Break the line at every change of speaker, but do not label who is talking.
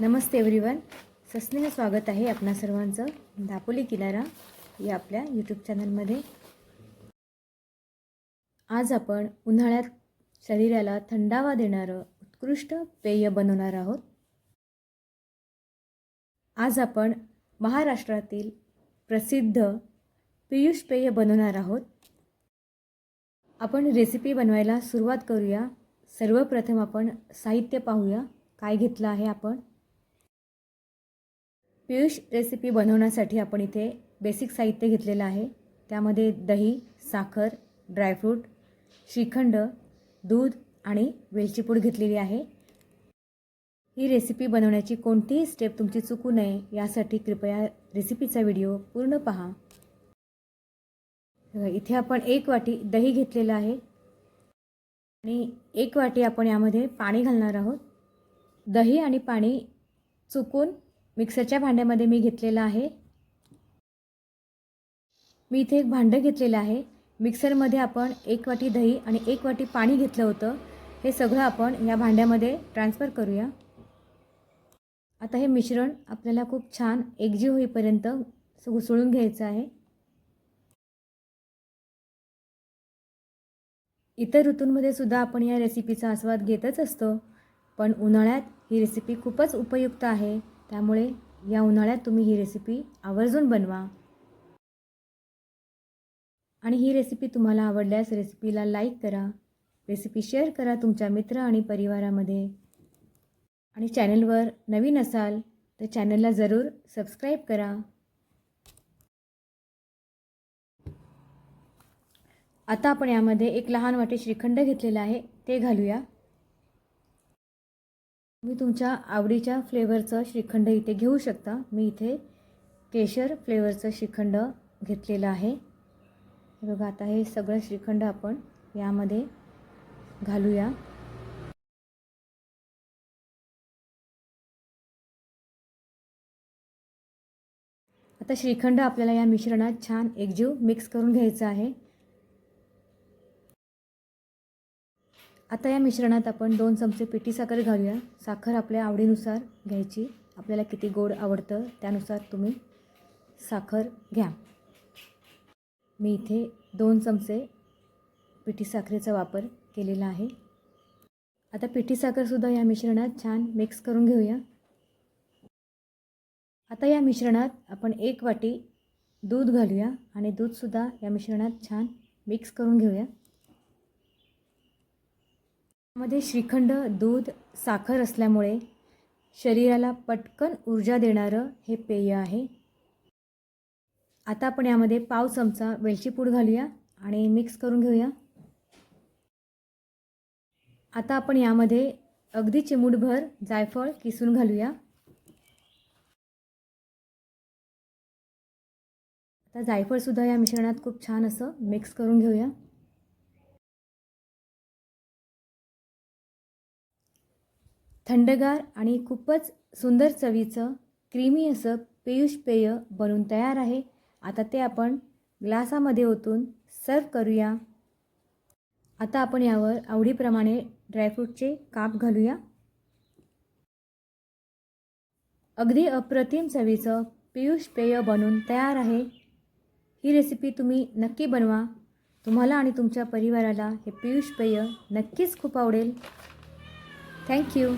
नमस्ते everyone. सस्नेह स्वागत आहे आपणा सर्वांचं दापोली किनारा या आपल्या यूट्यूब चॅनलमध्ये. आज आपण उन्हाळ्यात शरीराला थंडावा देणारं उत्कृष्ट पेय बनवणार आहोत. आज आपण महाराष्ट्रातील प्रसिद्ध पियुष पेय बनवणार आहोत. आपण रेसिपी बनवायला सुरुवात करूया. सर्वप्रथम आपण साहित्य पाहूया काय घेतलं आहे आपण. पियुष रेसिपी बनवण्यासाठी आपण इथे बेसिक साहित्य घेतलेलं आहे. त्यामध्ये दही, साखर, ड्रायफ्रूट, श्रीखंड, दूध आणि वेलची पूड घेतलेली आहे. ही रेसिपी बनवण्याची कोणतीही स्टेप तुमची चुकू नये यासाठी कृपया रेसिपीचा व्हिडिओ पूर्ण पहा. इथे आपण 1 वाटी दही घेतलेलं आहे आणि 1 वाटी आपण यामध्ये पाणी घालणार आहोत. दही आणि पाणी चुकून मिक्सरच्या भांड्यामध्ये मी घेतलेलं आहे. मी इथे एक भांडं घेतलेलं आहे. मिक्सरमध्ये आपण 1 वाटी दही आणि 1 वाटी पाणी घेतलं होतं. हे सगळं आपण या भांड्यामध्ये ट्रान्सफर करूया. आता हे मिश्रण आपल्याला खूप छान एकजीव होईपर्यंत घुसळून घ्यायचं आहे. इतर ऋतूंमध्ये सुद्धा आपण या रेसिपीचा आस्वाद घेतच असतो, पण उन्हाळ्यात ही रेसिपी खूपच उपयुक्त आहे. त्यामुळे या उन्हाळ्यात तुम्ही ही रेसिपी आवर्जून बनवा. आणि ही रेसिपी तुम्हाला आवडल्यास रेसिपीला लाईक करा, रेसिपी शेअर करा तुमच्या मित्र आणि परिवारामध्ये. आणि चॅनलवर नवीन असाल तर चॅनलला जरूर सबस्क्राईब करा. आता आपण यामध्ये 1 लहान वाटी श्रीखंड घेतलेला आहे, ते घालूया. तुम्ही तुमच्या आवडीच्या फ्लेवरचं श्रीखंड इथे घेऊ शकता. मी इथे केशर फ्लेवरचं श्रीखंड घेतलेलं आहे. बघा, आता हे सगळं श्रीखंड आपण यामध्ये घालूया. आता श्रीखंड आपल्याला या मिश्रणात छान एकजीव मिक्स करून घ्यायचं आहे. आता या मिश्रणात आपण 2 चमचे पिठी साखर घालूया. साखर आपल्या आवडीनुसार घ्यायची. आपल्याला किती गोड आवडतं त्यानुसार तुम्ही साखर घ्या. मी इथे 2 चमचे पिठी साखरेचा वापर केलेला आहे. आता पिठी साखरसुद्धा या मिश्रणात छान मिक्स करून घेऊया. आता या मिश्रणात आपण 1 वाटी दूध घालूया आणि दूधसुद्धा या मिश्रणात छान मिक्स करून घेऊया. मध्ये श्रीखंड, दूध, साखर असल्यामुळे शरीराला पटकन ऊर्जा देणारं हे पेय आहे. आता आपण यामध्ये पाव चमचा वेलची पूड घालूया आणि मिक्स करून घेऊया. आता आपण यामध्ये अगदी चिमूटभर जायफळ किसून घालूया. आता जायफळसुद्धा या मिश्रणात खूप छान असं मिक्स करून घेऊया. थंडगार आणि खूपच सुंदर चवीचं क्रीमी असं पियुष पेय बनून तयार आहे. आता ते आपण ग्लासामध्ये ओतून सर्व करूया. आता आपण यावर आवडीप्रमाणे ड्रायफ्रूटचे काप घालूया. अगदी अप्रतिम चवीचं पियुष पेय बनून तयार आहे. ही रेसिपी तुम्ही नक्की बनवा. तुम्हाला आणि तुमच्या परिवाराला हे पियुष पेय नक्कीच खूप आवडेल. थँक्यू.